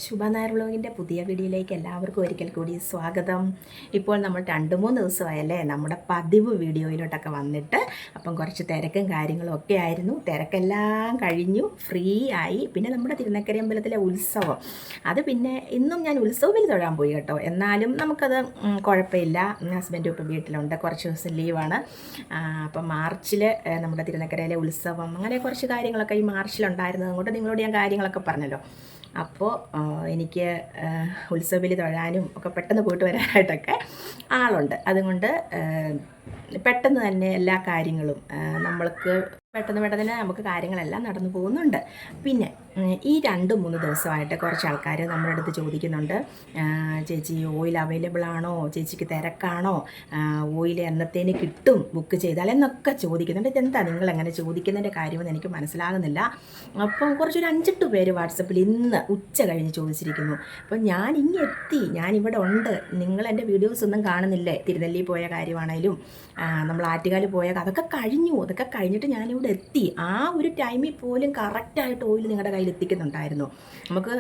ശുഭ നായർ വ്ലോഗിൻ്റെ പുതിയ വീഡിയോയിലേക്ക് എല്ലാവർക്കും ഒരിക്കൽ കൂടി സ്വാഗതം. ഇപ്പോൾ നമ്മൾ 2-3 ദിവസമായല്ലേ നമ്മുടെ പതിവ് വീഡിയോയിലോട്ടൊക്കെ വന്നിട്ട്. അപ്പം കുറച്ച് തിരക്കും കാര്യങ്ങളും ഒക്കെ ആയിരുന്നു. തിരക്കെല്ലാം കഴിഞ്ഞു, ഫ്രീ ആയി. പിന്നെ നമ്മുടെ തിരുനക്കര അമ്പലത്തിലെ ഉത്സവം, അത് പിന്നെ ഇന്നും ഞാൻ ഉത്സവത്തിൽ തൊഴാൻ പോയി കേട്ടോ. എന്നാലും നമുക്കത് കുഴപ്പമില്ല. ഹസ്ബൻഡും ഇപ്പം വീട്ടിലുണ്ട്, കുറച്ച് ദിവസം ലീവാണ്. അപ്പം മാർച്ചിൽ നമ്മുടെ തിരുനക്കരയിലെ ഉത്സവം, അങ്ങനെ കുറച്ച് കാര്യങ്ങളൊക്കെ ഈ മാർച്ചിലുണ്ടായിരുന്നത് കൊണ്ട് നിങ്ങളോട് ഞാൻ കാര്യങ്ങളൊക്കെ പറഞ്ഞല്ലോ. അപ്പോൾ എനിക്ക് ഉത്സവത്തിൽ തൊഴാനും ഒക്കെ പെട്ടെന്ന് പോയിട്ട് വരാനായിട്ടൊക്കെ ആളുണ്ട്. അതുകൊണ്ട് പെട്ടെന്ന് തന്നെ എല്ലാ കാര്യങ്ങളും നമ്മൾക്ക് പെട്ടെന്ന് തന്നെ നമുക്ക് കാര്യങ്ങളെല്ലാം നടന്നു പോകുന്നുണ്ട്. പിന്നെ ഈ 2-3 ദിവസമായിട്ട് കുറച്ച് ആൾക്കാർ നമ്മുടെ അടുത്ത് ചോദിക്കുന്നുണ്ട്, ചേച്ചി ഓയിൽ അവൈലബിൾ ആണോ, ചേച്ചിക്ക് തിരക്കാണോ, ഓയിൽ എന്നത്തേന് കിട്ടും ബുക്ക് ചെയ്താൽ എന്നൊക്കെ ചോദിക്കുന്നുണ്ട്. ഇതെന്താ നിങ്ങളെങ്ങനെ ചോദിക്കുന്നതിൻ്റെ കാര്യമെന്ന് എനിക്ക് മനസ്സിലാകുന്നില്ല. അപ്പം കുറച്ചൊരു 5-8 പേര് വാട്സപ്പിൽ ഇന്ന് ഉച്ച കഴിഞ്ഞ് ചോദിച്ചിരിക്കുന്നു. അപ്പം ഞാൻ എത്തി, ഞാനിവിടെ ഉണ്ട്, നിങ്ങൾ എൻ്റെ വീഡിയോസ് ഒന്നും കാണുന്നില്ലേ? തിരുനെല്ലി പോയ കാര്യമാണേലും നമ്മൾ ആറ്റുകാൽ പോയ അതൊക്കെ കഴിഞ്ഞു. അതൊക്കെ കഴിഞ്ഞിട്ട് ഞാനിവിടെ എത്തി. ആ ഒരു ടൈമിൽ പോലും കറക്റ്റായിട്ട് ഓയിൽ നിങ്ങളുടെ കയ്യിൽ എത്തിക്കുന്നുണ്ടായിരുന്നു. നമുക്ക്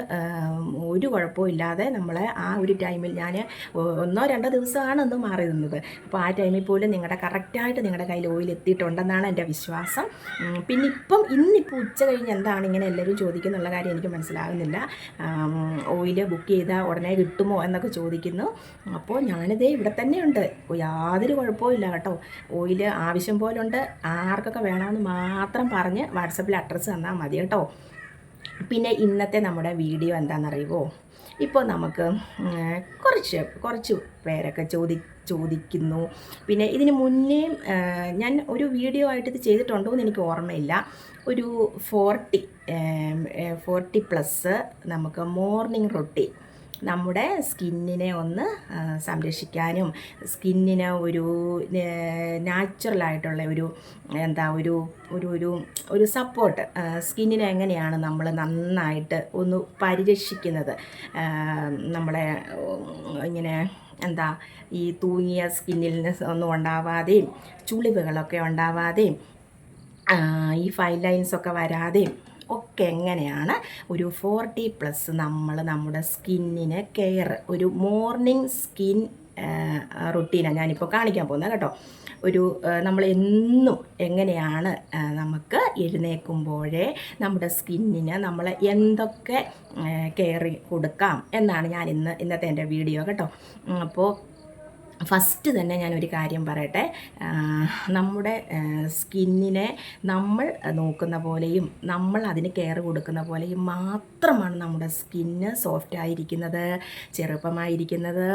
ഒരു കുഴപ്പവും ഇല്ലാതെ നമ്മളെ ആ ഒരു ടൈമിൽ, ഞാൻ 1-2 ദിവസമാണ് ഒന്ന് മാറി നിന്നത്. അപ്പോൾ ആ ടൈമിൽ പോലും കറക്റ്റായിട്ട് നിങ്ങളുടെ കയ്യിൽ ഓയിൽ എത്തിയിട്ടുണ്ടെന്നാണ് എൻ്റെ വിശ്വാസം. പിന്നെ ഇന്നിപ്പോൾ ഉച്ച കഴിഞ്ഞ് എന്താണ് ഇങ്ങനെ എല്ലാവരും ചോദിക്കുന്നുള്ള കാര്യം എനിക്ക് മനസ്സിലാകുന്നില്ല. ഓയിൽ ബുക്ക് ചെയ്താൽ ഉടനെ കിട്ടുമോ എന്നൊക്കെ ചോദിക്കുന്നു. അപ്പോൾ ഞാനിതേ ഇവിടെ തന്നെയുണ്ട്, യാതൊരു കുഴപ്പവും ഇല്ല കേട്ടോ. ഓയിൽ ആവശ്യം പോലെ ഉണ്ട്. ആർക്കൊക്കെ വേണമെന്ന് മാത്രം പറഞ്ഞ് വാട്സപ്പിൽ അഡ്രസ്സ് തന്നാൽ മതി കേട്ടോ. പിന്നെ ഇന്നത്തെ നമ്മുടെ വീഡിയോ എന്താണെന്നറിയുമോ? ഇപ്പോൾ നമുക്ക് കുറച്ച് പേരൊക്കെ ചോദിക്കുന്നു. പിന്നെ ഇതിന് മുന്നേയും ഞാൻ ഒരു വീഡിയോ ആയിട്ട് ഇത് ചെയ്തിട്ടുണ്ടോ എന്ന് എനിക്ക് ഓർമ്മയില്ല. ഒരു 40+ നമുക്ക് മോർണിംഗ് റൊട്ടീൻ നമ്മുടെ സ്കിന്നിനെ ഒന്ന് സംരക്ഷിക്കാനും, സ്കിന്നിന് ഒരു നാച്ചുറലായിട്ടുള്ള ഒരു സപ്പോർട്ട്, സ്കിന്നിനെ എങ്ങനെയാണ് നമ്മൾ നന്നായിട്ട് ഒന്ന് പരിരക്ഷിക്കുന്നത്, നമ്മളെ ഇങ്ങനെ ഈ തൂങ്ങിയ സ്കിന്നിൽ ഒന്നും ഉണ്ടാവാതെയും, ചുളിവുകളൊക്കെ ഉണ്ടാവാതെയും, ഈ ഫൈൻ ലൈൻസൊക്കെ വരാതെയും ഒക്കെ എങ്ങനെയാണ് ഒരു 40+ നമ്മൾ നമ്മുടെ സ്കിന്നിനെ കെയർ, ഒരു മോർണിംഗ് സ്കിൻ റുട്ടീനാണ് ഞാനിപ്പോൾ കാണിക്കാൻ പോകുന്നത് കേട്ടോ. നമ്മൾ എന്നും എങ്ങനെയാണ് നമുക്ക് എഴുന്നേൽക്കുമ്പോഴേ നമ്മുടെ സ്കിന്നിന് നമ്മൾ എന്തൊക്കെ കെയർ കൊടുക്കാം എന്നാണ് ഞാൻ ഇന്നത്തെ എൻ്റെ വീഡിയോ കേട്ടോ. അപ്പോൾ ഫസ്റ്റ് തന്നെ ഞാനൊരു കാര്യം പറയട്ടെ. നമ്മുടെ സ്കിന്നിനെ നമ്മൾ നോക്കുന്ന പോലെയും നമ്മൾ അതിന് കെയർ കൊടുക്കുന്ന പോലെയും മാത്രമാണ് നമ്മുടെ സ്കിന്ന് സോഫ്റ്റായിരിക്കുന്നത്, ചെറുപ്പമായിരിക്കുന്നത്.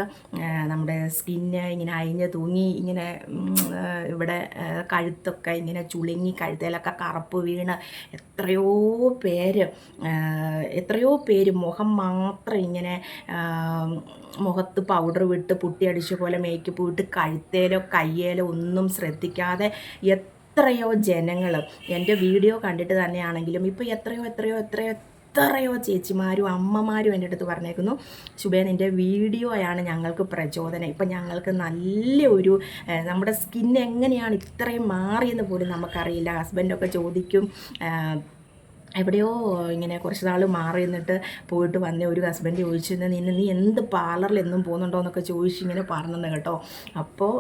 നമ്മുടെ സ്കിന്ന് ഇങ്ങനെ അയഞ്ഞ് തൂങ്ങി, ഇങ്ങനെ ഇവിടെ കഴുത്തൊക്കെ ഇങ്ങനെ ചുളുങ്ങി, കഴുത്തേലൊക്കെ കറുപ്പ് വീണ് എത്രയോ പേര് മുഖം മാത്രം ഇങ്ങനെ മുഖത്ത് പൗഡർ വിട്ട് പുട്ടിയടിച്ച പോലെ മേക്കപ്പ് വിട്ട് കഴുത്തേലോ കയ്യേലോ ഒന്നും ശ്രദ്ധിക്കാതെ എത്രയോ ജനങ്ങൾ എൻ്റെ വീഡിയോ കണ്ടിട്ട് തന്നെയാണെങ്കിലും ഇപ്പോൾ എത്രയോ ചേച്ചിമാരും അമ്മമാരും എൻ്റെ അടുത്ത് പറഞ്ഞേക്കുന്നു, ശുഭേ നിൻ്റെ വീഡിയോയാണ് ഞങ്ങൾക്ക് പ്രചോദനം. ഇപ്പം ഞങ്ങൾക്ക് നല്ലൊരു നമ്മുടെ സ്കിൻ എങ്ങനെയാണ് ഇത്രയും മാറിയെന്ന് പോലും നമുക്കറിയില്ല. ഹസ്ബൻഡൊക്കെ ചോദിക്കും, എവിടെയോ ഇങ്ങനെ കുറച്ച് നാൾ മാറി നിന്നിട്ട് പോയിട്ട് വന്ന ഒരു ഹസ്ബൻഡ് ചോദിച്ചിരുന്നു, നീ എന്ത് പാർലറിൽ എന്നും പോകുന്നുണ്ടോ എന്നൊക്കെ ചോദിച്ചിങ്ങനെ പറഞ്ഞത് കേട്ടോ. അപ്പോൾ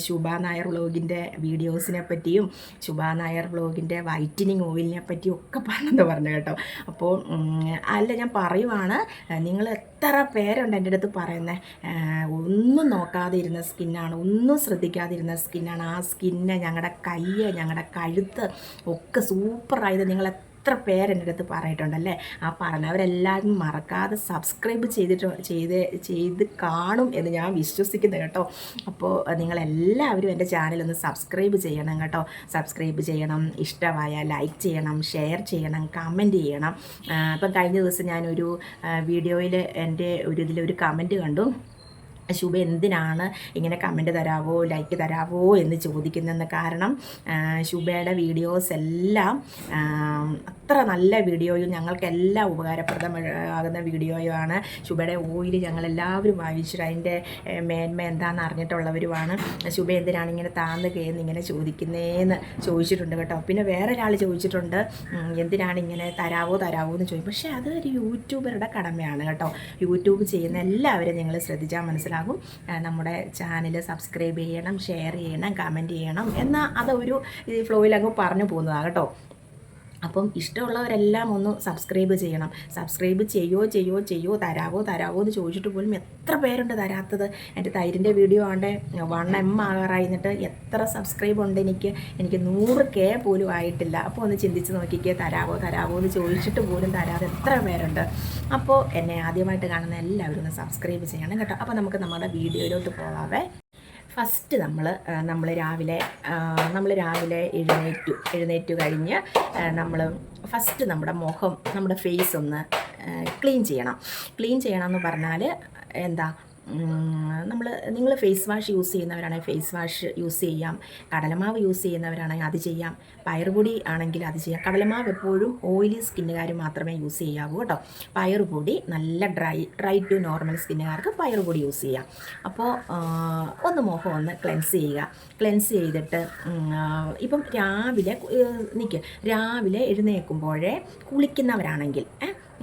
ശുഭ നായർ വ്ലോഗിൻ്റെ വീഡിയോസിനെ പറ്റിയും ശുഭ നായർ വ്ലോഗിൻ്റെ വൈറ്റനിങ് ഓയിലിനെ പറ്റിയും ഒക്കെ പറഞ്ഞു കേട്ടോ. അപ്പോൾ അല്ല, ഞാൻ പറയുവാണ്, നിങ്ങൾ എത്ര പേരുണ്ട് എൻ്റെ അടുത്ത് പറയുന്നത്, ഒന്നും നോക്കാതെ ഇരുന്ന സ്കിന്നാണ്, ഒന്നും ശ്രദ്ധിക്കാതിരുന്ന സ്കിന്നാണ്. ആ സ്കിന്ന് ഞങ്ങളുടെ കയ്യ്, ഞങ്ങളുടെ കഴുത്ത് ഒക്കെ സൂപ്പറായത് നിങ്ങൾ എത്ര പേരെൻ്റെ അടുത്ത് പറഞ്ഞിട്ടുണ്ടല്ലേ. ആ പറഞ്ഞവരെല്ലാവരും മറക്കാതെ സബ്സ്ക്രൈബ് ചെയ്ത് കാണും എന്ന് ഞാൻ വിശ്വസിക്കുന്നു കേട്ടോ. അപ്പോൾ നിങ്ങളെല്ലാവരും എൻ്റെ ചാനലൊന്ന് സബ്സ്ക്രൈബ് ചെയ്യണം കേട്ടോ. സബ്സ്ക്രൈബ് ചെയ്യണം, ഇഷ്ടമായ ലൈക്ക് ചെയ്യണം, ഷെയർ ചെയ്യണം, കമൻറ്റ് ചെയ്യണം. അപ്പം കഴിഞ്ഞ ദിവസം ഞാനൊരു വീഡിയോയിൽ എൻ്റെ ഇതിലൊരു കമൻറ്റ് കണ്ടു, ശുഭ എന്തിനാണ് ഇങ്ങനെ കമൻറ്റ് തരാവോ ലൈക്ക് തരാവോ എന്ന് ചോദിക്കുന്നതെന്ന്. കാരണം ശുഭയുടെ വീഡിയോസ് എല്ലാം അത്ര നല്ല വീഡിയോയും ഞങ്ങൾക്കെല്ലാം ഉപകാരപ്രദമാകുന്ന വീഡിയോയുമാണ്. ശുഭയുടെ ഓയിൽ ഞങ്ങളെല്ലാവരും വാങ്ങിച്ചിട്ട് അതിൻ്റെ മേന്മ എന്താണെന്ന് അറിഞ്ഞിട്ടുള്ളവരുമാണ്. ശുഭ എന്തിനാണ് ഇങ്ങനെ താന്ന് കയന്ന് ഇങ്ങനെ ചോദിക്കുന്നതെന്ന് ചോദിച്ചിട്ടുണ്ട് കേട്ടോ. പിന്നെ വേറെ ഒരാൾ ചോദിച്ചിട്ടുണ്ട് എന്തിനാണ് ഇങ്ങനെ തരാവോ എന്ന് ചോദിക്കും. പക്ഷേ അതൊരു യൂട്യൂബറുടെ കടമയാണ് കേട്ടോ. യൂട്യൂബ് ചെയ്യുന്ന എല്ലാവരും നിങ്ങൾ ശ്രദ്ധിച്ചാൽ മനസ്സിലാവും. നമ്മുടെ ചാനൽ സബ്സ്ക്രൈബ് ചെയ്യണം, ഷെയർ ചെയ്യണം, കമൻറ്റ് ചെയ്യണം എന്നാൽ അതൊരു ഫ്ലോയിൽ അങ്ങ് പറഞ്ഞു പോകുന്നതാണ് കേട്ടോ. അപ്പം ഇഷ്ടമുള്ളവരെല്ലാം ഒന്ന് സബ്സ്ക്രൈബ് ചെയ്യണം. സബ്സ്ക്രൈബ് ചെയ്യോ തരാവോ എന്ന് ചോദിച്ചിട്ട് പോലും എത്ര പേരുണ്ട് തരാത്തത്. എൻ്റെ തൈരിൻ്റെ വീഡിയോ ആണ്ട് 1M ആകാറായിരുന്നിട്ട് എത്ര സബ്സ്ക്രൈബ് ഉണ്ട് എനിക്ക് 100K പോലും ആയിട്ടില്ല. അപ്പോൾ ഒന്ന് ചിന്തിച്ച് നോക്കിക്കേ, തരാവോ എന്ന് ചോദിച്ചിട്ട് പോലും തരാതെ എത്ര പേരുണ്ട്. അപ്പോൾ എന്നെ ആദ്യമായിട്ട് കാണുന്ന എല്ലാവരും ഒന്ന് സബ്സ്ക്രൈബ് ചെയ്യണം കേട്ടോ. അപ്പോൾ നമുക്ക് നമ്മുടെ വീഡിയോയിലോട്ട് പോകാവേ. ഫസ്റ്റ് നമ്മൾ രാവിലെ എഴുന്നേറ്റു കഴിഞ്ഞ് നമ്മൾ ഫസ്റ്റ് നമ്മുടെ മുഖം, നമ്മുടെ ഫേസ് ഒന്ന് ക്ലീൻ ചെയ്യണം എന്ന് പറഞ്ഞാൽ എന്താ, നിങ്ങൾ ഫേസ് വാഷ് യൂസ് ചെയ്യുന്നവരാണെങ്കിൽ ഫേസ് വാഷ് യൂസ് ചെയ്യാം. കടലമാവ് യൂസ് ചെയ്യുന്നവരാണെങ്കിൽ അത് ചെയ്യാം. പയറുപൊടി ആണെങ്കിൽ അത് ചെയ്യാം. കടലമാവ് എപ്പോഴും ഓയിലി സ്കിന്നുകാർ മാത്രമേ യൂസ് ചെയ്യാവൂ കേട്ടോ. പയറുപൊടി നല്ല ഡ്രൈ ടു നോർമൽ സ്കിന്നുകാർക്ക് പയറുപൊടി യൂസ് ചെയ്യാം. അപ്പോൾ മുഖം ഒന്ന് ക്ലെൻസ് ചെയ്തിട്ട് ഇപ്പം രാവിലെ എഴുന്നേൽക്കുമ്പോഴേ കുളിക്കുന്നവരാണെങ്കിൽ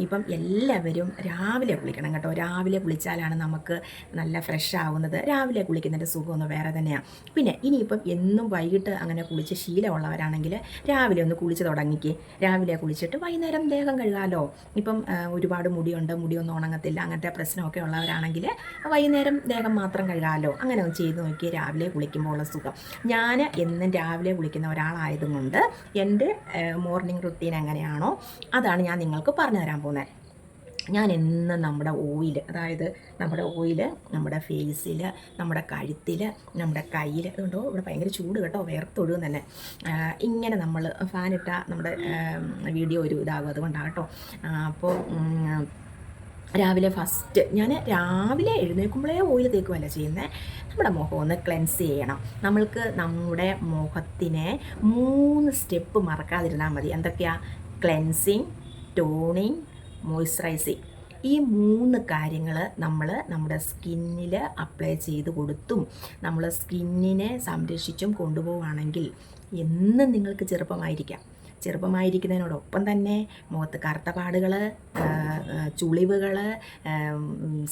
ഇപ്പം എല്ലാവരും രാവിലെ കുളിക്കണം കേട്ടോ. രാവിലെ കുളിച്ചാലാണ് നമുക്ക് നല്ല ഫ്രഷ് ആവുന്നത്. രാവിലെ കുളിക്കുന്നതിൻ്റെ സുഖമൊന്നും വേറെ തന്നെയാണ്. പിന്നെ ഇനിയിപ്പം എന്നും വൈകിട്ട് അങ്ങനെ കുളിച്ച് ശീലമുള്ളവരാണെങ്കിൽ രാവിലെ ഒന്ന് കുളിച്ച് തുടങ്ങിക്കേ. രാവിലെ കുളിച്ചിട്ട് വൈകുന്നേരം ദേഹം കഴുകാമല്ലോ. ഇപ്പം ഒരുപാട് മുടിയൊന്നും ഉണങ്ങത്തില്ല, അങ്ങനത്തെ പ്രശ്നമൊക്കെ ഉള്ളവരാണെങ്കിൽ വൈകുന്നേരം ദേഹം മാത്രം കഴുകാമല്ലോ. അങ്ങനെ ഒന്ന് ചെയ്ത് നോക്കി രാവിലെ കുളിക്കുമ്പോൾ ഉള്ള സുഖം. ഞാൻ എന്നും രാവിലെ കുളിക്കുന്ന ഒരാളായതുകൊണ്ട് എൻ്റെ മോർണിംഗ് റുട്ടീൻ എങ്ങനെയാണോ അതാണ് ഞാൻ നിങ്ങൾക്ക് പറഞ്ഞു തരാൻ പോകുന്നത്. ഞാൻ എന്നും നമ്മുടെ ഓയിൽ, അതായത് നമ്മുടെ ഫേസിൽ, നമ്മുടെ കഴുത്തിൽ, നമ്മുടെ കയ്യിൽ, അതുകൊണ്ടോ ഇവിടെ ഭയങ്കര ചൂട് കേട്ടോ, വേർത്തൊഴുകും തന്നെ. ഇങ്ങനെ നമ്മൾ ഫാനിട്ട നമ്മുടെ വീഡിയോ ഒരു ഇതാകും, അതുകൊണ്ടാണ് കേട്ടോ. അപ്പോൾ രാവിലെ ഫസ്റ്റ് ഞാൻ രാവിലെ എഴുന്നേൽക്കുമ്പോഴേ ഓയിൽ തേക്കുമല്ല ചെയ്യുന്നത്. നമ്മുടെ മുഖം ഒന്ന് ക്ലെൻസ് ചെയ്യണം. നമ്മൾക്ക് നമ്മുടെ മുഖത്തിനെ 3 സ്റ്റെപ്പ് മറക്കാതിരുന്നാൽ മതി. എന്തൊക്കെയാണ്? Cleansing, toning, moisturising. ഈ 3 കാര്യങ്ങൾ നമ്മൾ നമ്മുടെ സ്കിന്നിൽ അപ്ലൈ ചെയ്ത് കൊടുത്തും നമ്മൾ സ്കിന്നിനെ സംരക്ഷിച്ചും കൊണ്ടുപോവുകയാണെങ്കിൽ എന്നും നിങ്ങൾക്ക് ചെറുപ്പമായിരിക്കുന്നതിനോടൊപ്പം തന്നെ മുഖത്ത് കറുത്ത പാടുകൾ, ചുളിവുകൾ,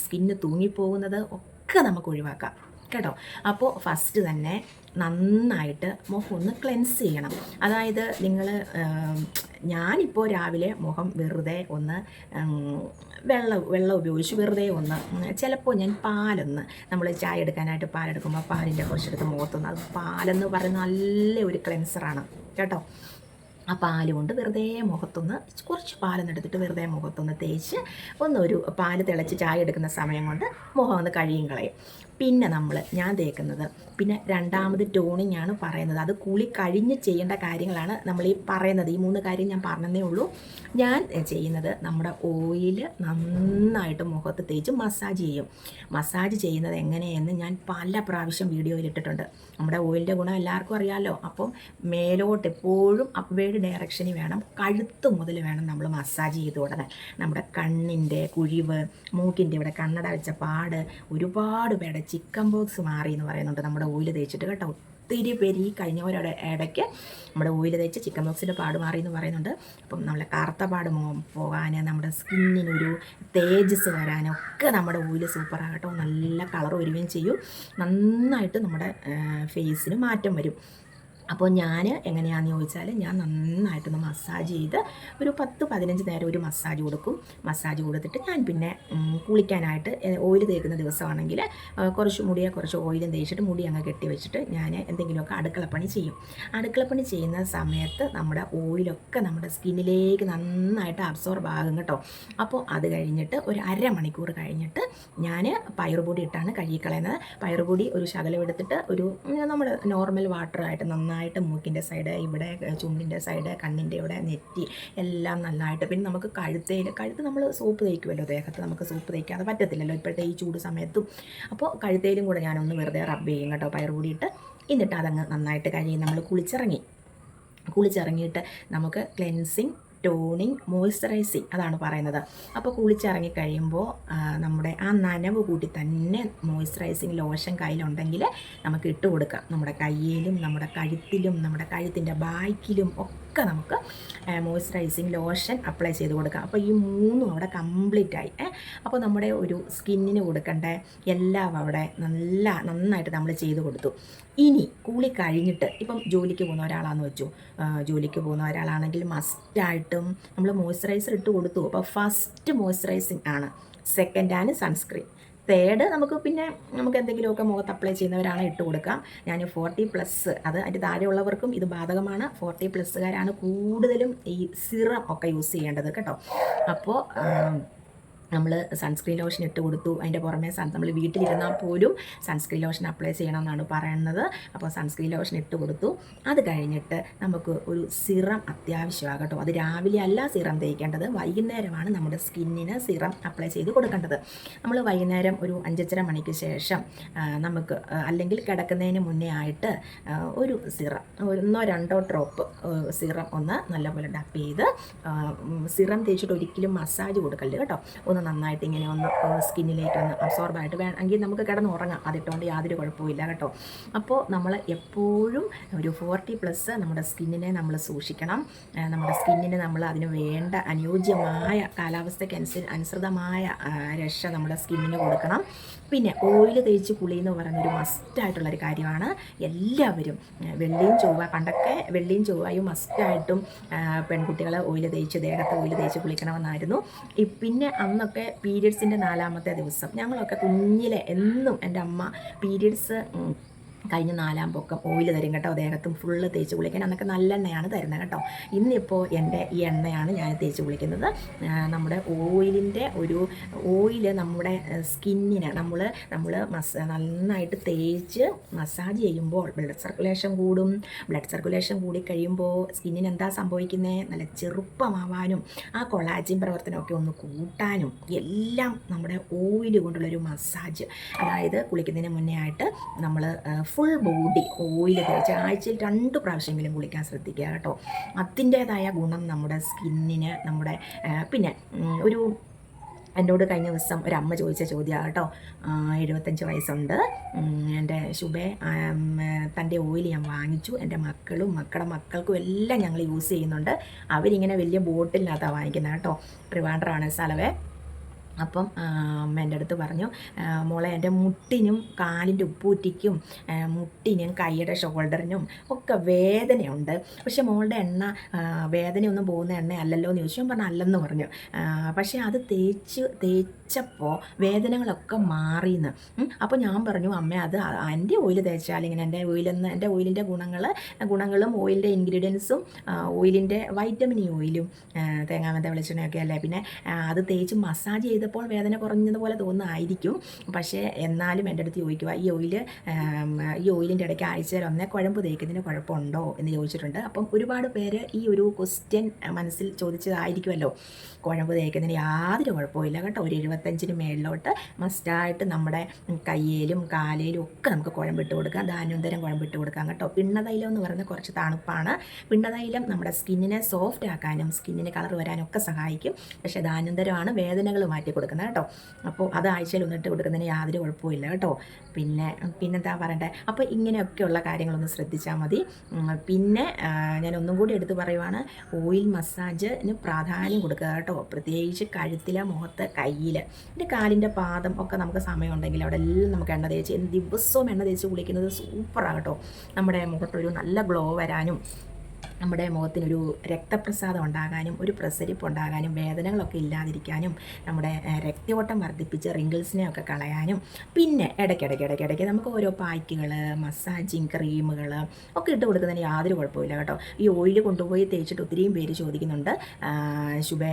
സ്കിന്ന് തൂങ്ങിപ്പോകുന്നത് ഒക്കെ നമുക്ക് ഒഴിവാക്കാം കേട്ടോ. അപ്പോൾ ഫസ്റ്റ് തന്നെ നന്നായിട്ട് മുഖം ഒന്ന് ക്ലെൻസ് ചെയ്യണം. അതായത് ഞാനിപ്പോൾ രാവിലെ മുഖം വെറുതെ ഒന്ന് വെള്ളം ഉപയോഗിച്ച് വെറുതെ ഒന്ന്, ചിലപ്പോൾ ഞാൻ പാലൊന്ന്, നമ്മൾ ചായ എടുക്കാനായിട്ട് പാലെടുക്കുമ്പോൾ പാലിൻ്റെ കുറച്ചെടുത്ത് മുഖത്തൊന്ന്, അത് പാലെന്ന് പറയുന്ന നല്ല ഒരു ക്ലെൻസറാണ് കേട്ടോ. ആ പാല് കൊണ്ട് വെറുതെ മുഖത്തൊന്ന് കുറച്ച് പാലെന്നെടുത്തിട്ട് വെറുതെ മുഖത്തൊന്ന് തേച്ച് ഒരു പാല് തിളച്ച് ചായ എടുക്കുന്ന സമയം കൊണ്ട് മുഖം ഒന്ന് കഴുകിയും കളയും. പിന്നെ ഞാൻ തേക്കുന്നത്, പിന്നെ രണ്ടാമത് ടോണിങ് ആണ് പറയുന്നത്. അത് കുളി കഴിഞ്ഞ് ചെയ്യേണ്ട കാര്യങ്ങളാണ് നമ്മൾ ഈ പറയുന്നത്. ഈ 3 കാര്യം ഞാൻ പറഞ്ഞതേ ഉള്ളൂ. ഞാൻ ചെയ്യുന്നത് നമ്മുടെ ഓയിൽ നന്നായിട്ട് മുഖത്ത് തേച്ച് മസാജ് ചെയ്യുന്നത് എങ്ങനെയെന്ന് ഞാൻ പല പ്രാവശ്യം വീഡിയോയിൽ ഇട്ടിട്ടുണ്ട്. നമ്മുടെ ഓയിലിൻ്റെ ഗുണം എല്ലാവർക്കും അറിയാമല്ലോ. അപ്പം മേലോട്ട് എപ്പോഴും അപ്വേർഡ് ഡയറക്ഷനിൽ വേണം, കഴുത്ത് മുതൽ വേണം നമ്മൾ മസാജ് ചെയ്ത് തുടങ്ങാൻ. നമ്മുടെ കണ്ണിൻ്റെ കുഴിവ്, മൂക്കിൻ്റെ ഇവിടെ കണ്ണട വെച്ച പാട്, ഒരുപാട് പേരുടെ ചിക്കൻ ബോക്സ് മാറി എന്ന് പറയുന്നുണ്ട് നമ്മുടെ ഓയിൽ തേച്ചിട്ട് കേട്ടോ. ഒത്തിരി പേര് ഈ കഴിഞ്ഞവരുടെ ഇടയ്ക്ക് നമ്മുടെ ഓയിൽ തേച്ച് ചിക്കൻ ബോക്സിൻ്റെ പാട് മാറി എന്ന് പറയുന്നുണ്ട്. അപ്പം നമ്മളെ കറുത്ത പാട് പോകാൻ, നമ്മുടെ സ്കിന്നിനൊരു തേജസ് വരാനൊക്കെ നമ്മുടെ ഓയിൽ സൂപ്പറാകട്ടോ. നല്ല കളർ വരികയും ചെയ്യും, നന്നായിട്ട് നമ്മുടെ ഫേസിന് മാറ്റം വരും. അപ്പോൾ ഞാൻ എങ്ങനെയാണെന്ന് ചോദിച്ചാൽ ഞാൻ നന്നായിട്ടൊന്ന് മസാജ് ചെയ്ത് ഒരു 10-15 നേരം ഒരു മസാജ് കൊടുത്തിട്ട് ഞാൻ പിന്നെ കുളിക്കാനായിട്ട് ഓയിൽ തേക്കുന്ന ദിവസമാണെങ്കിൽ കുറച്ച് ഓയിലും തേച്ചിട്ട് മുടി അങ്ങ് കെട്ടി വെച്ചിട്ട് ഞാൻ എന്തെങ്കിലുമൊക്കെ അടുക്കളപ്പണി ചെയ്യുന്ന സമയത്ത് നമ്മുടെ ഓയിലൊക്കെ നമ്മുടെ സ്കിന്നിലേക്ക് നന്നായിട്ട് അബ്സോർബ് ആകും കേട്ടോ. അപ്പോൾ അത് കഴിഞ്ഞിട്ട് ഒരു അരമണിക്കൂർ കഴിഞ്ഞിട്ട് ഞാൻ പയറുപൊടി ഇട്ടാണ് കഴുകിക്കളയുന്നത്. പയറുപൊടി ഒരു ശകലം എടുത്തിട്ട് നമ്മുടെ നോർമൽ വാട്ടറായിട്ട് നന്നായിട്ട് നന്നായിട്ട് മൂക്കിൻ്റെ സൈഡ്, ഇവിടെ ചുണ്ടിൻ്റെ സൈഡ്, കണ്ണിൻ്റെ ഇവിടെ, നെറ്റി എല്ലാം നന്നായിട്ട്. പിന്നെ നമുക്ക് കഴുത്ത് നമ്മൾ സോപ്പ് തേക്കുമല്ലോ, ദേഹത്ത് നമുക്ക് സോപ്പ് തേക്കാതെ പറ്റത്തില്ലല്ലോ ഇപ്പോഴത്തെ ഈ ചൂട് സമയത്തും. അപ്പോൾ കഴുത്തേലും കൂടെ ഞാനൊന്ന് വെറുതെ റബ്ബ് ചെയ്യും കേട്ടോ, പയറുപൊടിയിട്ട്. എന്നിട്ട് അതങ്ങ് നന്നായിട്ട് കഴിയും. നമ്മൾ കുളിച്ചിറങ്ങിയിട്ട് നമുക്ക് ക്ലെൻസിങ്, ടോണിങ്, മോയ്സ്ചറൈസിങ് അതാണ് പറയുന്നത്. അപ്പോൾ കുളിച്ചിറങ്ങി കഴിയുമ്പോൾ നമ്മുടെ ആ നനവ് കൂട്ടി തന്നെ മോയ്സ്ചറൈസിങ് ലോഷൻ കയ്യിലുണ്ടെങ്കിൽ നമുക്ക് ഇട്ട് കൊടുക്കാം. നമ്മുടെ കയ്യിലും നമ്മുടെ കഴുത്തിലും നമ്മുടെ കഴുത്തിൻ്റെ ബാക്കിലും ഒക്കെ നമുക്ക് മോയ്സ്ചറൈസിങ് ലോഷൻ അപ്ലൈ ചെയ്ത് കൊടുക്കാം. അപ്പോൾ ഈ മൂന്നും അവിടെ കംപ്ലീറ്റ് ആയി. അപ്പോൾ നമ്മുടെ ഒരു സ്കിന്നിന് കൊടുക്കേണ്ട എല്ലാം അവിടെ നന്നായിട്ട് നമ്മൾ ചെയ്ത് കൊടുത്തു. ഇനി കൂളി കഴിഞ്ഞിട്ട് ഇപ്പം ജോലിക്ക് പോകുന്ന ഒരാളാണെന്ന് വെച്ചു, ജോലിക്ക് പോകുന്ന ഒരാളാണെങ്കിൽ മസ്റ്റായിട്ടും നമ്മൾ മോയ്സ്ചറൈസർ ഇട്ട് കൊടുത്തു. അപ്പോൾ ഫസ്റ്റ് മോയ്സ്ചറൈസിങ് ആണ്, സെക്കൻഡാണ് സൺസ്ക്രീൻ, തേർഡ് നമുക്ക് എന്തെങ്കിലുമൊക്കെ മുഖത്ത് അപ്ലൈ ചെയ്യുന്നവരാണ് ഇട്ട് കൊടുക്കാം. ഞാൻ 40+, അത് അതിൻ്റെ താഴെയുള്ളവർക്കും ഇത് ബാധകമാണ്. 40+കാരാണ് കൂടുതലും ഈ സിറം ഒക്കെ യൂസ് ചെയ്യേണ്ടത് കേട്ടോ. അപ്പോൾ നമ്മൾ സൺസ്ക്രീൻ ലോഷൻ ഇട്ട് കൊടുത്തു. അതിൻ്റെ പുറമെ നമ്മൾ വീട്ടിലിരുന്നാൽ പോലും സൺസ്ക്രീൻ ലോഷൻ അപ്ലൈ ചെയ്യണമെന്നാണ് പറയുന്നത്. അപ്പോൾ സൺസ്ക്രീൻ ലോഷൻ ഇട്ട് കൊടുത്തു. അത് കഴിഞ്ഞിട്ട് നമുക്ക് ഒരു സിറം അത്യാവശ്യമാണ് കേട്ടോ. അത് രാവിലെ അല്ല സിറം തേക്കേണ്ടത്, വൈകുന്നേരമാണ് നമ്മുടെ സ്കിന്നിന് സിറം അപ്ലൈ ചെയ്ത് കൊടുക്കേണ്ടത്. നമ്മൾ വൈകുന്നേരം ഒരു 5:30 മണിക്ക് ശേഷം നമുക്ക്, അല്ലെങ്കിൽ കിടക്കുന്നതിന് മുന്നേ ആയിട്ട് ഒരു സിറം, 1-2 ഡ്രോപ്പ് സിറം ഒന്ന് നല്ലപോലെ ഡപ്പ് ചെയ്ത്, സിറം തേച്ചിട്ട് ഒരിക്കലും മസാജ് കൊടുക്കല്ലേ കേട്ടോ. നന്നായിട്ട് ഇങ്ങനെ ഒന്ന് സ്കിന്നിലേക്കൊന്ന് അബ്സോർബായിട്ട് വേണമെങ്കിൽ നമുക്ക് കിടന്ന് ഉറങ്ങാം, അതിട്ടുകൊണ്ട് യാതൊരു കുഴപ്പമില്ല കേട്ടോ. അപ്പോൾ നമ്മൾ എപ്പോഴും ഒരു 40+ നമ്മുടെ സ്കിന്നിനെ നമ്മൾ സൂക്ഷിക്കണം. നമ്മുടെ സ്കിന്നിന് നമ്മൾ അതിന് വേണ്ട അനുയോജ്യമായ കാലാവസ്ഥയ്ക്ക് അനുസൃതമായ രക്ഷ നമ്മുടെ സ്കിന്നിന് കൊടുക്കണം. പിന്നെ ഓയിൽ തേച്ച് കുളി എന്ന് പറയുന്നൊരു മസ്റ്റായിട്ടുള്ളൊരു കാര്യമാണ്. എല്ലാവരും പണ്ടൊക്കെ വെള്ളിയും ചൊവ്വയും മസ്റ്റായിട്ടും പെൺകുട്ടികൾ ദേഹത്ത് ഓയിൽ തേച്ച് കുളിക്കണമെന്നായിരുന്നു. പിന്നെ അന്നൊക്കെ പീരിയഡ്സിൻ്റെ 4ാമത്തെ ദിവസം ഞങ്ങളൊക്കെ കുഞ്ഞിലെ എന്നും എൻ്റെ അമ്മ പീരിയഡ്സ് കഴിഞ്ഞ് 4ാം പൊക്കം ഓയിൽ തരും കേട്ടോ, ദേഹത്തും ഫുള്ള് തേച്ച് കുളിക്കാൻ. അന്നൊക്കെ നല്ലെണ്ണയാണ് തരുന്നത് കേട്ടോ. ഇന്നിപ്പോൾ എൻ്റെ ഈ എണ്ണയാണ് ഞാൻ തേച്ച് കുളിക്കുന്നത്. നമ്മുടെ ഓയിൽ നമ്മുടെ സ്കിന്നിന് നമ്മൾ നന്നായിട്ട് തേച്ച് മസാജ് ചെയ്യുമ്പോൾ ബ്ലഡ് സർക്കുലേഷൻ കൂടിക്കഴിയുമ്പോൾ സ്കിന്നിന് എന്താ സംഭവിക്കുന്നത്, നല്ല ചെറുപ്പമാവാനും ആ കൊളാജിൻ പ്രവർത്തനമൊക്കെ ഒന്ന് കൂട്ടാനും എല്ലാം നമ്മുടെ ഓയിൽ കൊണ്ടുള്ളൊരു മസാജ്, അതായത് കുളിക്കുന്നതിന് മുന്നേ ആയിട്ട് നമ്മൾ ഫുൾ ബോഡി ഓയിൽ തേച്ച് ആഴ്ചയിൽ 2 പ്രാവശ്യമെങ്കിലും കുളിക്കാൻ ശ്രദ്ധിക്കുക കേട്ടോ. അതിൻ്റേതായ ഗുണം നമ്മുടെ സ്കിന്നിന്, പിന്നെ എന്നോട് കഴിഞ്ഞ ദിവസം ഒരമ്മ ചോദിച്ച ചോദ്യമാണ് കേട്ടോ. 75 വയസ്സുണ്ട്, എൻ്റെ ശുഭേ, തൻ്റെ ഓയിൽ ഞാൻ വാങ്ങിച്ചു, എൻ്റെ മക്കളുടെ മക്കൾക്കും എല്ലാം ഞങ്ങൾ യൂസ് ചെയ്യുന്നുണ്ട്. അവരിങ്ങനെ വലിയ ബോട്ടിലിനകത്താണ് വാങ്ങിക്കുന്നത് കേട്ടോ. ട്രിവാൻഡ്രമാണ് സ്ഥലവേ. അപ്പം അമ്മ എൻ്റെ അടുത്ത് പറഞ്ഞു, മോളെ എൻ്റെ മുട്ടിനും കാലിൻ്റെ ഉപ്പൂറ്റിക്കും മുട്ടിനും കൈയുടെ ഷോൾഡറിനും ഒക്കെ വേദനയുണ്ട്, പക്ഷേ മോളുടെ എണ്ണ വേദനയൊന്നും പോകുന്ന എണ്ണ അല്ലല്ലോ എന്ന് ചോദിച്ചു. ഞാൻ പറഞ്ഞു അല്ലെന്ന് പറഞ്ഞു. പക്ഷേ അത് തേച്ചപ്പോൾ വേദനകളൊക്കെ മാറിയെന്ന്. അപ്പോൾ ഞാൻ പറഞ്ഞു, അമ്മ അത് എൻ്റെ ഓയിൽ തേച്ചാൽ ഇങ്ങനെ എൻ്റെ ഓയിലിൻ്റെ ഗുണങ്ങളും ഓയിലിൻ്റെ ഇൻഗ്രീഡിയൻസും ഓയിലിൻ്റെ വൈറ്റമിൻ ഓയിലും തേങ്ങാമത്ത വെളിച്ചെണ്ണയൊക്കെ അല്ലേ, പിന്നെ അത് തേച്ച് മസാജ് ചെയ്തപ്പോൾ വേദന കുറഞ്ഞതുപോലെ തോന്നുന്നതായിരിക്കും. പക്ഷേ എന്നാലും എൻ്റെ അടുത്ത് ചോദിക്കുക, ഈ ഓയിലിൻ്റെ ഇടയ്ക്ക് ആഴ്ചയിൽ 1 കുഴമ്പ് തേക്കുന്നതിന് കുഴപ്പമുണ്ടോ എന്ന് ചോദിച്ചിട്ടുണ്ട്. അപ്പം ഒരുപാട് പേര് ഈ ഒരു ക്വസ്റ്റ്യൻ മനസ്സിൽ ചോദിച്ചതായിരിക്കുമല്ലോ. കുഴമ്പ് തേക്കുന്നതിന് യാതൊരു കുഴപ്പമില്ല കേട്ടോ. ഒരു 75-ന് മേളിലോട്ട് മസ്റ്റായിട്ട് നമ്മുടെ കയ്യിലും കാലിലും ഒക്കെ നമുക്ക് കുഴമ്പിട്ട് കൊടുക്കാം, ധാന്യോന്തരം കുഴമ്പിട്ട് കൊടുക്കാം കേട്ടോ. പിണ്ണതൈലം എന്ന് പറയുന്നത് കുറച്ച് തണുപ്പാണ്. പിണ്ണതൈലം നമ്മുടെ സ്കിന്നിനെ സോഫ്റ്റ് ആക്കാനും സ്കിന്നിന് കളർ വരാനും ഒക്കെ സഹായിക്കും. പക്ഷേ ധാന്യോന്തരമാണ് വേദനകൾ മാറ്റി കൊടുക്കുന്നത് കേട്ടോ. അപ്പോൾ അത് ആഴ്ചയിൽ 1 ഇട്ട് കൊടുക്കുന്നതിന് യാതൊരു കുഴപ്പമില്ല കേട്ടോ. പിന്നെന്താ പറയണ്ടേ, അപ്പോൾ ഇങ്ങനെയൊക്കെയുള്ള കാര്യങ്ങളൊന്ന് ശ്രദ്ധിച്ചാൽ മതി. പിന്നെ ഞാൻ ഒന്നും കൂടി എടുത്ത് പറയുവാണ്, ഓയിൽ മസാജിന് പ്രാധാന്യം കൊടുക്കുക കേട്ടോ. പ്രത്യേകിച്ച് കഴുത്തിലെ, മുഖത്ത്, കയ്യിൽ, പിന്നെ കാലിൻ്റെ പാദം ഒക്കെ നമുക്ക് സമയമുണ്ടെങ്കിൽ അവിടെ എല്ലാം നമുക്ക് എണ്ണ തേച്ച്, ദിവസവും എണ്ണ തേച്ച് കുളിക്കുന്നത് സൂപ്പറാണ് കേട്ടോ. നമ്മുടെ മുഖത്തൊരു നല്ല ഗ്ലോ വരാനും നമ്മുടെ മുഖത്തിനൊരു രക്തപ്രസാദം ഉണ്ടാകാനും ഒരു പ്രസരിപ്പ് ഉണ്ടാകാനും വേദനകളൊക്കെ ഇല്ലാതിരിക്കാനും നമ്മുടെ രക്തയോട്ടം വർദ്ധിപ്പിച്ച് റിങ്കിൾസിനെയൊക്കെ കളയാനും പിന്നെ ഇടയ്ക്കിടയ്ക്ക് നമുക്ക് ഓരോ പായ്ക്കുകൾ, മസാജിങ് ക്രീമുകൾ ഒക്കെ ഇട്ട് കൊടുക്കുന്നതിന് യാതൊരു കുഴപ്പമില്ല കേട്ടോ. ഈ ഓയിൽ കൊണ്ടുപോയി തേച്ചിട്ട് ഒത്തിരിയും പേര് ചോദിക്കുന്നുണ്ട്, ശുഭേ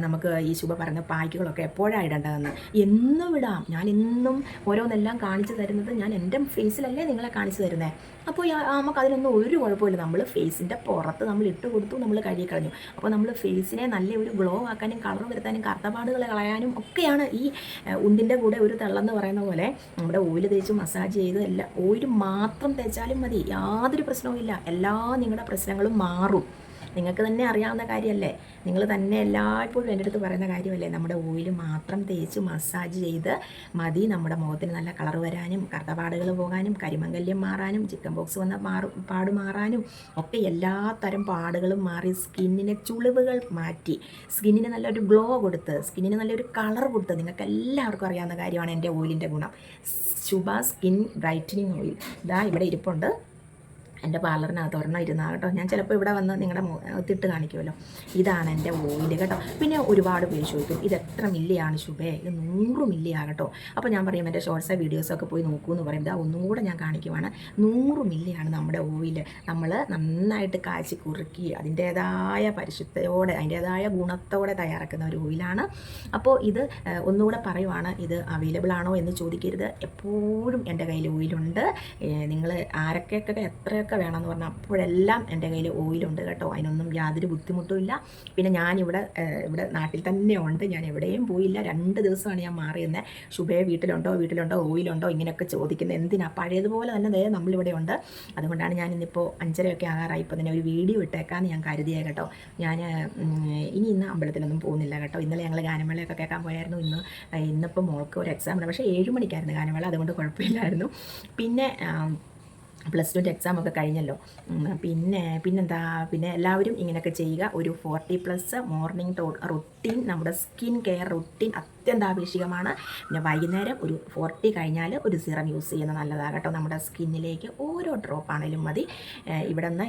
നമുക്ക് ഈ ശുഭ പറഞ്ഞ പായ്ക്കുകളൊക്കെ എപ്പോഴാണ് ഇടേണ്ടതെന്ന്. എന്നും ഇടാം. ഞാൻ എന്നും ഓരോന്നെല്ലാം കാണിച്ചു തരുന്നത് ഞാൻ എൻ്റെ ഫേസിലല്ലേ നിങ്ങളെ കാണിച്ചു തരുന്നത്. അപ്പോൾ നമുക്കതിനൊന്നും ഒരു കുഴപ്പമില്ല. നമ്മൾ ഫേസിൻ്റെ പുറത്ത് നമ്മൾ ഇട്ട് കൊടുത്തു, നമ്മൾ കഴുകി കളഞ്ഞു. അപ്പോൾ നമ്മൾ ഫേസിനെ നല്ല ഒരു ഗ്ലോ ആക്കാനും കളർ വരുത്താനും കറുത്തപാടുകൾ കളയാനും ഒക്കെയാണ് ഈ ഉണ്ടിൻ്റെ കൂടെ ഒരു തള്ളെന്ന് പറയുന്ന പോലെ നമ്മുടെ ഓയിൽ തേച്ച് മസാജ് ചെയ്ത് എല്ലാം ഓയിൽ മാത്രം തേച്ചാലും മതി, യാതൊരു പ്രശ്നവുമില്ല. എല്ലാ നിങ്ങളുടെ പ്രശ്നങ്ങളും മാറും. നിങ്ങൾക്ക് തന്നെ അറിയാവുന്ന കാര്യമല്ലേ, നിങ്ങൾ തന്നെ എല്ലായ്പ്പോഴും എൻ്റെ അടുത്ത് പറയുന്ന കാര്യമല്ലേ, നമ്മുടെ ഓയിൽ മാത്രം തേച്ച് മസാജ് ചെയ്ത് മതി നമ്മുടെ മുഖത്തിന് നല്ല കളർ വരാനും കറുത്തപാടുകൾ പോകാനും കരിമംഗല്യം മാറാനും ചിക്കൻ ബോക്സ് വന്ന പാട് മാറാനും ഒക്കെ എല്ലാ തരം പാടുകളും മാറി സ്കിന്നിനെ ചുളിവുകൾ മാറ്റി സ്കിന്നിന് നല്ലൊരു ഗ്ലോ കൊടുത്ത് സ്കിന്നിന് നല്ലൊരു കളർ കൊടുത്ത് നിങ്ങൾക്ക് എല്ലാവർക്കും അറിയാവുന്ന കാര്യമാണ് എൻ്റെ ഓയിലിൻ്റെ ഗുണം. ശുഭ സ്കിൻ ബ്രൈറ്റനിങ് ഓയിൽ ഇതാ ഇവിടെ ഇരിപ്പുണ്ട്. എൻ്റെ പാർലറിനകത്ത് ഒരെണ്ണം ഇരുന്നാ കേട്ടോ. ഞാൻ ചിലപ്പോൾ ഇവിടെ വന്ന് നിങ്ങളുടെ മുഖത്തിട്ട് കാണിക്കുമല്ലോ. ഇതാണ് എൻ്റെ ഓയിൽ കേട്ടോ. പിന്നെ ഒരുപാട് പേര് ചോദിക്കും ഇത് എത്ര മില്ലിയാണ് ശുഭേ, ഇത് 100 മില്ലിയാണ് കേട്ടോ. അപ്പോൾ ഞാൻ പറയും എൻ്റെ ഷോർട്ട്സ് വീഡിയോസൊക്കെ പോയി നോക്കൂ എന്ന് പറയും. ഇതാ ഒന്നും കൂടെ ഞാൻ കാണിക്കുവാണ്. 100 മില്ലിയാണ് നമ്മുടെ ഓയിൽ. നമ്മൾ നന്നായിട്ട് കാച്ചി കുറുക്കി അതിൻ്റേതായ പരിശുദ്ധയോടെ അതിൻ്റേതായ ഗുണത്തോടെ തയ്യാറാക്കുന്ന ഒരു ഓയിലാണ്. അപ്പോൾ ഇത് ഒന്നുകൂടെ പറയുവാണ്, ഇത് അവൈലബിൾ ആണോ എന്ന് ചോദിക്കരുത്. എപ്പോഴും എൻ്റെ കയ്യിൽ ഓയിലുണ്ട്. നിങ്ങൾ ആരൊക്കെയൊക്കെ എത്രയൊക്കെ വേണമെന്ന് പറഞ്ഞാൽ അപ്പോഴെല്ലാം എൻ്റെ കയ്യിൽ ഓയിലുണ്ട് കേട്ടോ. അതിനൊന്നും യാതൊരു ബുദ്ധിമുട്ടും ഇല്ല. പിന്നെ ഞാനിവിടെ നാട്ടിൽ തന്നെ ഉണ്ട്, ഞാൻ എവിടെയും പോയില്ല. 2 ദിവസമാണ് ഞാൻ മാറിയിരുന്നത്. ശുഭയെ വീട്ടിലുണ്ടോ ഓയിലുണ്ടോ ഇങ്ങനെയൊക്കെ ചോദിക്കുന്നത് എന്തിനാ, പഴയതുപോലെ തന്നെ നമ്മളിവിടെ ഉണ്ട്. അതുകൊണ്ടാണ് ഞാൻ ഇന്നിപ്പോൾ 5:30 ആകാറായി. ഇപ്പോൾ തന്നെ ഒരു വീഡിയോ ഇട്ടേക്കാമെന്ന് ഞാൻ കരുതിയത് കേട്ടോ. ഞാൻ ഇന്ന് അമ്പലത്തിലൊന്നും പോകുന്നില്ല കേട്ടോ. ഇന്നലെ ഞങ്ങൾ ഗാനമേളയൊക്കെ കേൾക്കാൻ പോയായിരുന്നു. ഇന്നിപ്പോൾ മോൾക്ക് ഒരു എക്സാം ഉണ്ട്, പക്ഷേ 7 മണിക്കായിരുന്നു ഗാനമേള, അതുകൊണ്ട് കുഴപ്പമില്ലായിരുന്നു. പിന്നെ +2 എക്സാമൊക്കെ കഴിഞ്ഞല്ലോ. പിന്നെന്താ എല്ലാവരും ഇങ്ങനെയൊക്കെ ചെയ്യുക. ഒരു 40+ മോർണിംഗ് റുട്ടീൻ, നമ്മുടെ സ്കിൻ കെയർ റുട്ടീൻ അത്യന്താപേക്ഷികമാണ്. പിന്നെ വൈകുന്നേരം ഒരു 40 കഴിഞ്ഞാൽ ഒരു സിറം യൂസ് ചെയ്യുന്നത് നല്ലതാണ് കേട്ടോ. നമ്മുടെ സ്കിന്നിലേക്ക് ഓരോ ഡ്രോപ്പ് ആണെങ്കിലും മതി. ഇവിടുന്ന്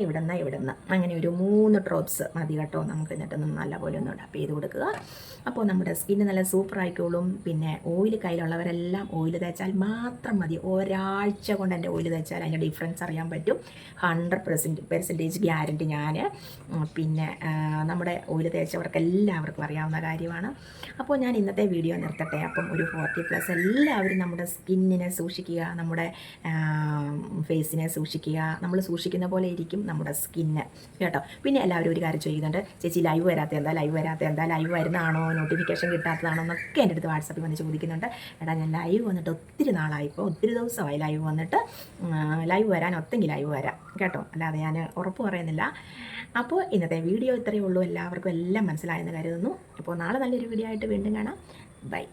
അങ്ങനെ ഒരു 3 ഡ്രോപ്സ് മതി കേട്ടോ. നമുക്ക് എന്നിട്ടൊന്ന് നല്ലപോലെ ഒന്ന് ഡപ്പ് ചെയ്ത് കൊടുക്കുക. അപ്പോൾ നമ്മുടെ സ്കിന്ന് നല്ല സൂപ്പർ ആയിക്കോളും. പിന്നെ ഓയിൽ കയ്യിലുള്ളവരെല്ലാം ഓയിൽ തേച്ചാൽ മാത്രം മതി. ഒരാഴ്ച കൊണ്ട് എൻ്റെ ഓയിൽ തേച്ചാൽ അതിൻ്റെ ഡിഫറൻസ് അറിയാൻ പറ്റും. 100% ഗ്യാരണ്ടി ഞാൻ. പിന്നെ നമ്മുടെ ഓയിൽ തേച്ചവർക്ക് എല്ലാവർക്കും അറിയാവുന്ന കാര്യമാണ്. അപ്പോൾ ഞാൻ ഇന്നത്തെ വീഡിയോ നിർത്തട്ടെ. അപ്പം ഒരു 40+ എല്ലാവരും നമ്മുടെ സ്കിന്നിനെ സൂക്ഷിക്കുക, നമ്മുടെ ഫേസിനെ സൂക്ഷിക്കുക. നമ്മൾ സൂക്ഷിക്കുന്ന പോലെ ഇരിക്കും നമ്മുടെ സ്കിന്ന് കേട്ടോ. പിന്നെ എല്ലാവരും ഒരു കാര്യം ചെയ്യുന്നുണ്ട്, ചേച്ചി ലൈവ് വരാത്ത എന്താ, ലൈവ് വരുന്നതാണോ, നോട്ടിഫിക്കേഷൻ കിട്ടാത്തതാണോ എന്നൊക്കെ എൻ്റെ അടുത്ത് വാട്സാപ്പിൽ വന്ന് ചോദിക്കുന്നുണ്ട്. എടാ ഞാൻ ലൈവ് വന്നിട്ട് ഒത്തിരി നാളായിപ്പോൾ, ഒത്തിരി ദിവസമായി ലൈവ് വന്നിട്ട്. ലൈവ് വരാൻ ഒത്തെങ്കിൽ ലൈവ് വരാം കേട്ടോ, അല്ലാതെ ഞാൻ ഉറപ്പ് പറയുന്നില്ല. അപ്പോൾ ഇന്നത്തെ വീഡിയോ ഇത്രയേ ഉള്ളൂ. എല്ലാവർക്കും എല്ലാം മനസ്സിലായെന്ന് കരുതുന്നു. അപ്പോൾ നാളെ നല്ലൊരു വീഡിയോ ആയിട്ട് വീണ്ടും കാണാം. ബൈ.